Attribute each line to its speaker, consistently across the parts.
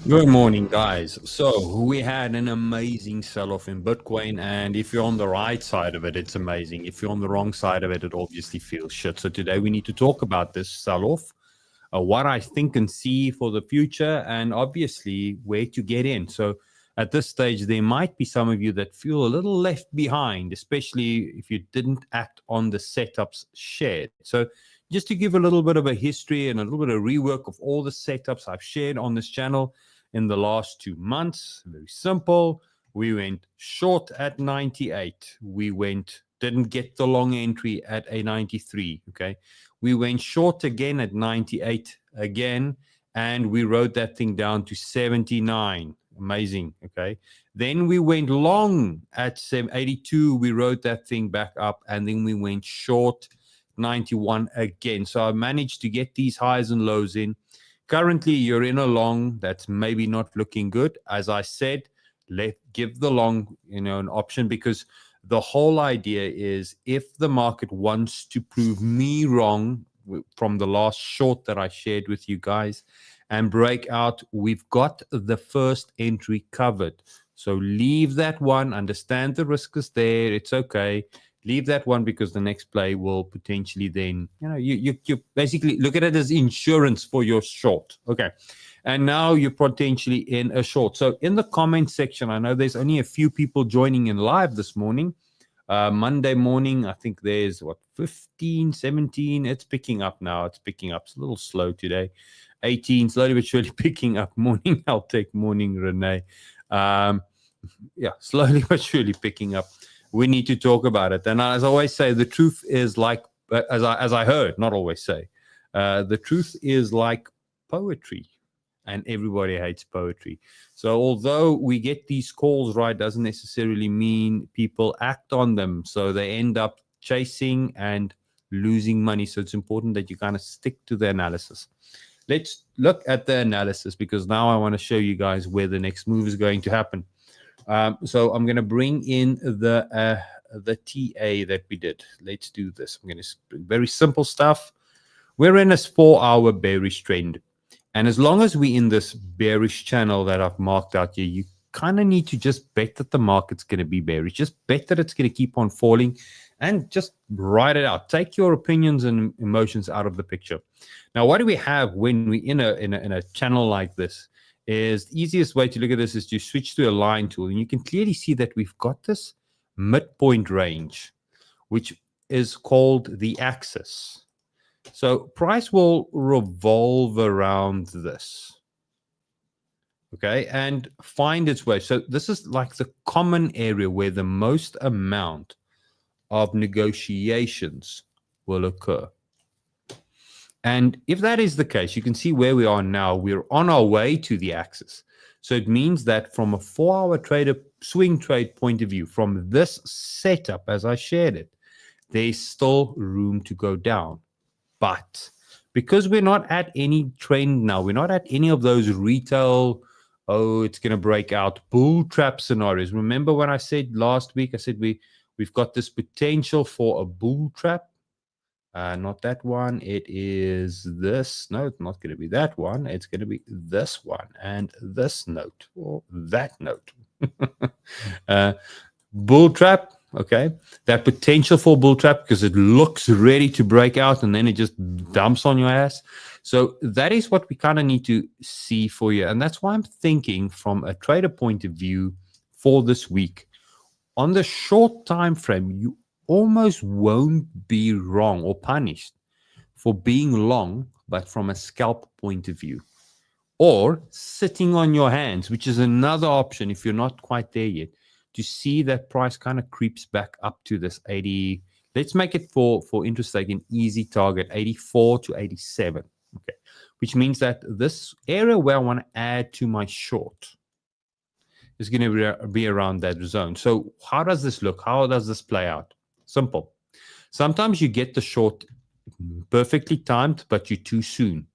Speaker 1: Good morning, guys. So we had an amazing sell-off in Bitcoin, and if you're on the right side of it, it's amazing. If you're on the wrong side of it, it obviously feels shit. So today we need to talk about this sell-off, what I think and see for the future, and obviously where to get in. So at this stage, there might be some of you that feel a little left behind, especially if you didn't act on the setups shared. So just to give a little bit of a history and a little bit of rework of all the setups I've shared on this channel in the last 2 months. Very simple. We went short at 98. Didn't get the long entry at a 93. Okay. We went short again at 98 again, and we wrote that thing down to 79. Amazing. Okay. Then we went long at 82. We wrote that thing back up, and then we went short 91 again. So I managed to get these highs and lows in. Currently, you're in a long that's maybe not looking good. As I said, give the long, an option, because the whole idea is if the market wants to prove me wrong from the last short that I shared with you guys and break out, we've got the first entry covered. So leave that one. Understand the risk is there. It's okay. Leave that one, because the next play will potentially then, you basically look at it as insurance for your short. Okay. And now you're potentially in a short. So in the comment section, I know there's only a few people joining in live this morning. Monday morning, I think there's 15, 17. It's picking up now. It's picking up. It's a little slow today. 18, slowly but surely picking up. Morning, I'll take morning, Renee. Slowly but surely picking up. We need to talk about it. And as I always say, the truth is like, as I heard, not always say, the truth is like poetry, and everybody hates poetry. So although we get these calls right, doesn't necessarily mean people act on them. So they end up chasing and losing money. So it's important that you kind of stick to the analysis. Let's look at the analysis, because now I want to show you guys where the next move is going to happen. So I'm going to bring in the TA that we did. Let's do this. I'm going to very simple stuff. We're in a 4-hour bearish trend. And as long as we're in this bearish channel that I've marked out here, you kind of need to just bet that the market's going to be bearish. Just bet that it's going to keep on falling, and just write it out. Take your opinions and emotions out of the picture. Now, what do we have when we're in a channel like this? Is the easiest way to look at this is to switch to a line tool, and you can clearly see that we've got this midpoint range, which is called the axis. So price will revolve around this, okay, and find its way. So this is like the common area where the most amount of negotiations will occur. And if that is the case, you can see where we are now. We're on our way to the axis. So it means that from a 4-hour trader swing trade point of view, from this setup as I shared it, there's still room to go down. But because we're not at any trend now, we're not at any of those retail, it's going to break out bull trap scenarios. Remember when I said last week, I said we've got this potential for a bull trap. Not that one. It is this. No, it's not going to be that one. It's going to be this one and this note, or that note. Bull trap. Okay. That potential for bull trap, because it looks ready to break out and then it just dumps on your ass. So that is what we kind of need to see for you. And that's why I'm thinking from a trader point of view for this week. On the short time frame, you almost won't be wrong or punished for being long, but from a scalp point of view, or sitting on your hands, which is another option if you're not quite there yet, to see that price kind of creeps back up to this 80. Let's make it for interest sake an easy target, 84 to 87. Okay, which means that this area where I want to add to my short is going to be around that zone. So how does this look? How does this play out? Simple. Sometimes you get the short perfectly timed, but you're too soon.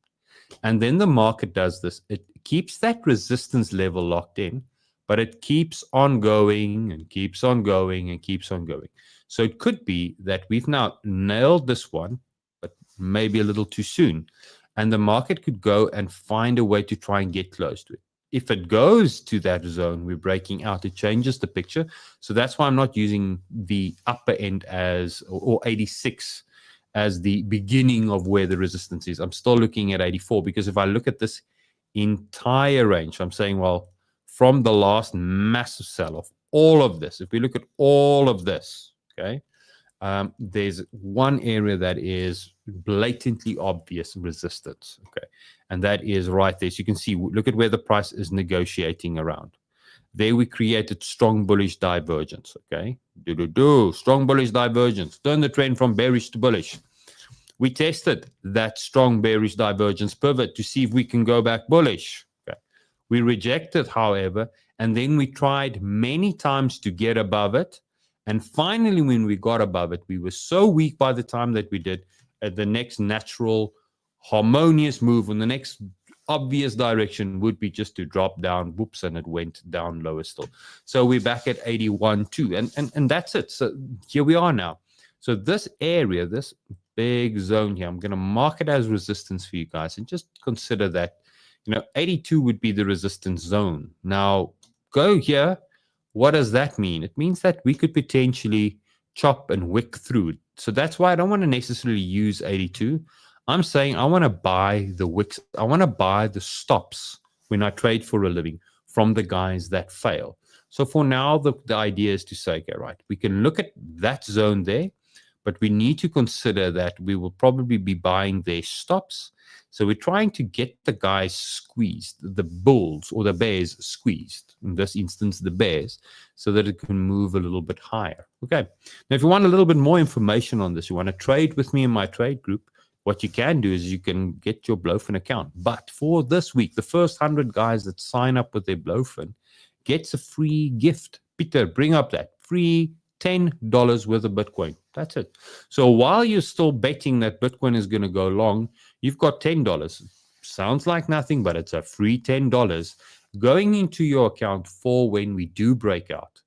Speaker 1: And then the market does this. It keeps that resistance level locked in, but it keeps on going and keeps on going and keeps on going. So it could be that we've now nailed this one, but maybe a little too soon. And the market could go and find a way to try and get close to it. if it goes to that zone, we're breaking out. It changes the picture. So that's why I'm not using the upper end as, or 86 as the beginning of where the resistance is. I'm still looking at 84, because if I look at this entire range, I'm saying, well, from the last massive sell-off, all of this, if we look at all of this, okay, there's one area that is blatantly obvious resistance, okay, and that is right there. So you can see, look at where the price is negotiating around. There we created strong bullish divergence, okay, strong bullish divergence, turn the trend from bearish to bullish. We tested that strong bearish divergence pivot to see if we can go back bullish. Okay. We rejected, however, and then we tried many times to get above it. And finally, when we got above it, we were so weak by the time that we did, the next natural, harmonious move in the next obvious direction would be just to drop down, whoops, and it went down lower still. So we're back at 81.2, and that's it. So here we are now. So this area, this big zone here, I'm going to mark it as resistance for you guys, and just consider that, 82 would be the resistance zone. Now, go here. What does that mean? It means that we could potentially chop and wick through. So that's why I don't want to necessarily use 82. I'm saying I want to buy the wicks. I want to buy the stops when I trade for a living from the guys that fail. So for now, the idea is to say, okay, right, we can look at that zone there, but we need to consider that we will probably be buying their stops. So we're trying to get the guys squeezed, the bulls or the bears squeezed, in this instance, the bears, so that it can move a little bit higher. Okay. Now, if you want a little bit more information on this, you want to trade with me in my trade group, what you can do is you can get your Blofin account. But for this week, the first 100 guys that sign up with their Blofin gets a free gift. Peter, bring up that free $10 worth of Bitcoin. That's it. So while you're still betting that Bitcoin is going to go long, you've got $10. Sounds like nothing, but it's a free $10 going into your account for when we do break out.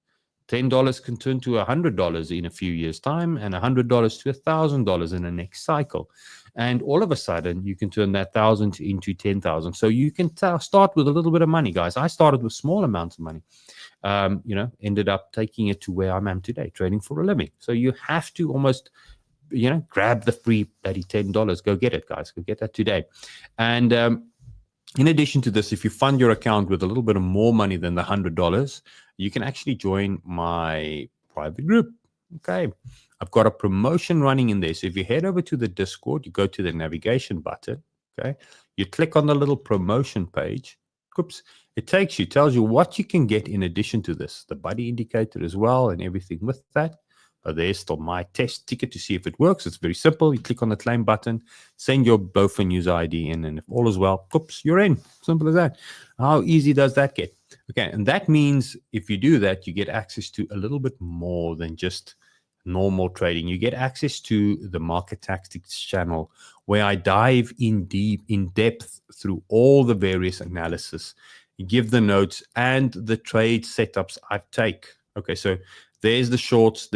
Speaker 1: $10 can turn to $100 in a few years' time, and $100 to $1,000 in the next cycle. And all of a sudden, you can turn that 1,000 into 10,000. So you can start with a little bit of money, guys. I started with small amounts of money. Ended up taking it to where I am today, trading for a living. So you have to almost, grab the free bloody $10. Go get it, guys. Go get that today. And in addition to this, if you fund your account with a little bit of more money than the $100, you can actually join my private group. Okay. I've got a promotion running in there. So if you head over to the Discord, you go to the navigation button. Okay. You click on the little promotion page. Oops. It tells you what you can get in addition to this, the buddy indicator as well, and everything with that. But there's still my test ticket to see if it works. It's very simple. You click on the claim button, send your Blofin user ID in, and if all is well, oops, you're in. Simple as that. How easy does that get? Okay, and that means if you do that, you get access to a little bit more than just normal trading. You get access to the Market Tactics channel, where I dive in depth through all the various analysis, give the notes and the trade setups I take. Okay, so there's the shorts,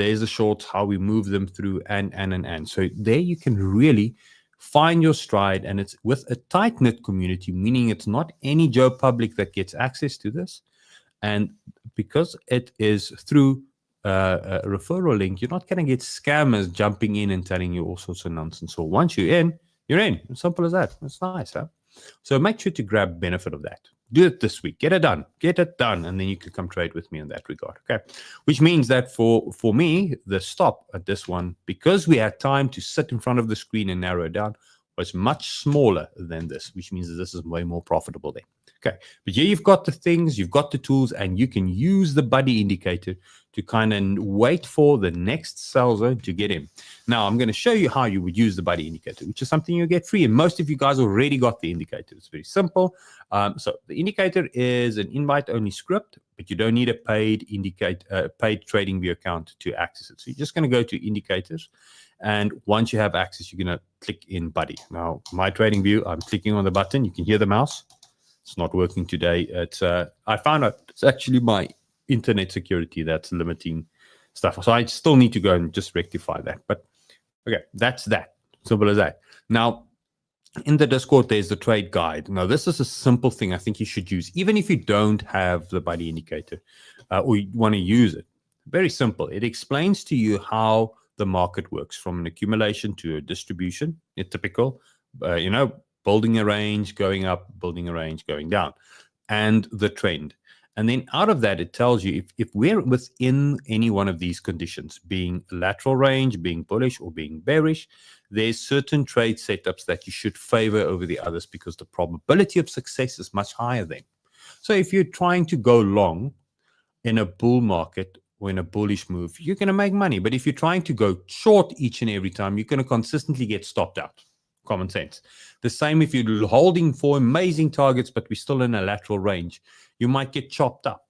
Speaker 1: how we move them through, and. So there you can really find your stride, and it's with a tight-knit community, meaning it's not any Joe public that gets access to this. And because it is through a referral link, you're not going to get scammers jumping in and telling you all sorts of nonsense. So once you're in, you're in. As simple as that. It's nice, huh? So make sure to grab benefit of that. Do it this week. Get it done. And then you can come trade with me in that regard. Okay. Which means that for me, the stop at this one, because we had time to sit in front of the screen and narrow it down, was much smaller than this, which means that this is way more profitable there. Okay. But here you've got the things, you've got the tools, and you can use the buddy indicator to kind of wait for the next sell zone to get in. Now, I'm going to show you how you would use the buddy indicator, which is something you get free. And most of you guys already got the indicator. It's very simple. So the indicator is an invite-only script, but you don't need a paid trading view account to access it. So you're just going to go to indicators. And once you have access, you're going to click in buddy. Now, my trading view, I'm clicking on the button. You can hear the mouse. It's not working today. It's I found out it's actually my internet security that's limiting stuff. So I still need to go and just rectify that. But okay, that's that. Simple as that. Now, in the Discord, there's the trade guide. Now, this is a simple thing I think you should use, even if you don't have the buddy indicator or you want to use it. Very simple. It explains to you how the market works from an accumulation to a distribution. A typical, building a range, going up, building a range, going down, and the trend. And then out of that, it tells you if we're within any one of these conditions, being lateral range, being bullish, or being bearish, there's certain trade setups that you should favor over the others because the probability of success is much higher then. So if you're trying to go long in a bull market or in a bullish move, you're going to make money. But if you're trying to go short each and every time, you're going to consistently get stopped out. Common sense. The same if you're holding for amazing targets, but we're still in a lateral range, you might get chopped up.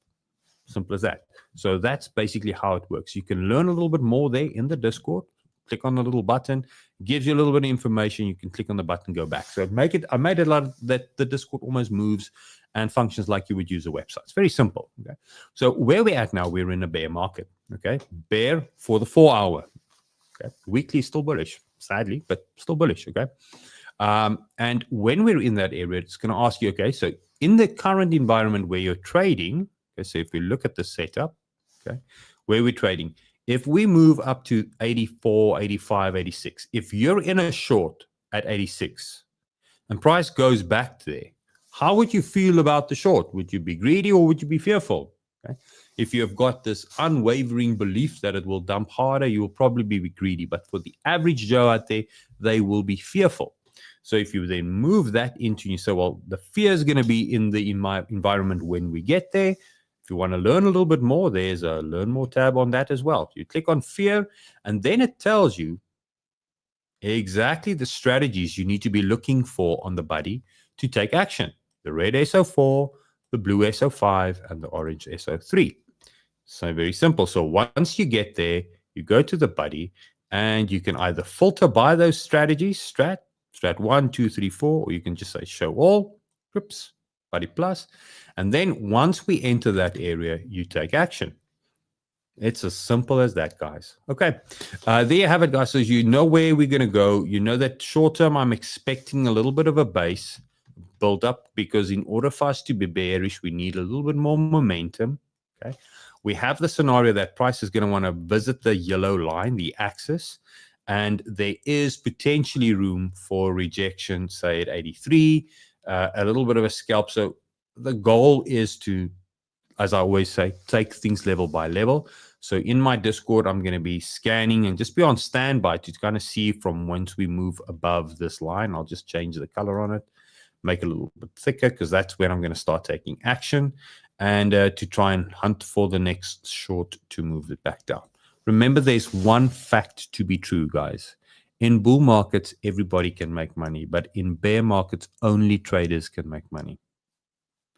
Speaker 1: Simple as that. So that's basically how it works. You can learn a little bit more there in the Discord. Click on the little button, gives you a little bit of information. You can click on the button, go back. So I made it a lot of that the Discord almost moves and functions like you would use a website. It's very simple. Okay. So where we're at now, we're in a bear market. Okay. Bear for the 4 hour. Okay. Weekly still bullish, sadly, but still bullish. Okay. And when we're in that area, it's going to ask you, okay, so in the current environment where you're trading, okay, so if we look at the setup, okay, where we're trading, if we move up to 84, 85, 86, if you're in a short at 86 and price goes back there, how would you feel about the short? Would you be greedy or would you be fearful? Okay. If you have got this unwavering belief that it will dump harder, you will probably be greedy. But for the average Joe out there, they will be fearful. So if you then move that into, you say, well, the fear is going to be in my environment when we get there. If you want to learn a little bit more, there's a learn more tab on that as well. You click on fear, and then it tells you exactly the strategies you need to be looking for on the buddy to take action. The red SO4, the blue SO5, and the orange SO3. So very simple. So once you get there, you go to the buddy, and you can either filter by those strategies, strat 1, 2, 3, 4, or you can just say show all, oops, buddy plus. And then once we enter that area, you take action. It's as simple as that, guys. Okay, there you have it, guys. So you know where we're going to go. You know that short term, I'm expecting a little bit of a base build up because in order for us to be bearish, we need a little bit more momentum. Okay, we have the scenario that price is going to want to visit the yellow line, the axis, and there is potentially room for rejection, say at 83, a little bit of a scalp. So the goal is to, as I always say, take things level by level. So in my Discord, I'm going to be scanning and just be on standby to kind of see from once we move above this line. I'll just change the color on it, make it a little bit thicker, because that's when I'm going to start taking action and to try and hunt for the next short to move it back down. Remember, there's one fact to be true, guys. In bull markets, everybody can make money, but in bear markets, only traders can make money.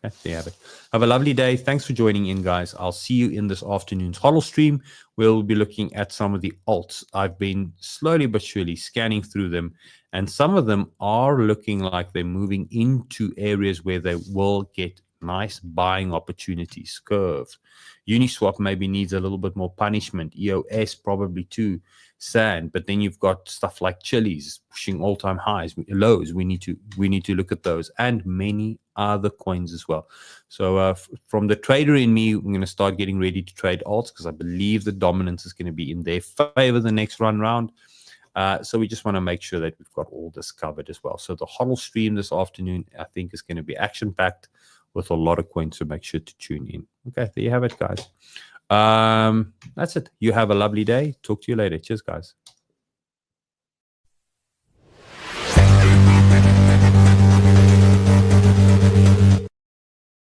Speaker 1: Okay, there you have it. Have a lovely day. Thanks for joining in, guys. I'll see you in this afternoon's hodl stream. We'll be looking at some of the alts. I've been slowly but surely scanning through them, and some of them are looking like they're moving into areas where they will get nice buying opportunities. Curve. Uniswap maybe needs a little bit more punishment. EOS probably too. Sand. But then you've got stuff like Chili's pushing all-time highs, lows. We need to look at those and many other coins as well. So from the trader in me, I'm going to start getting ready to trade alts because I believe the dominance is going to be in their favor the next round. So we just want to make sure that we've got all this covered as well. So the hodl stream this afternoon, I think, is going to be action-packed with a lot of coins, so make sure to tune in. Okay, there you have it, guys. That's it. You have a lovely day. Talk to you later. Cheers, guys.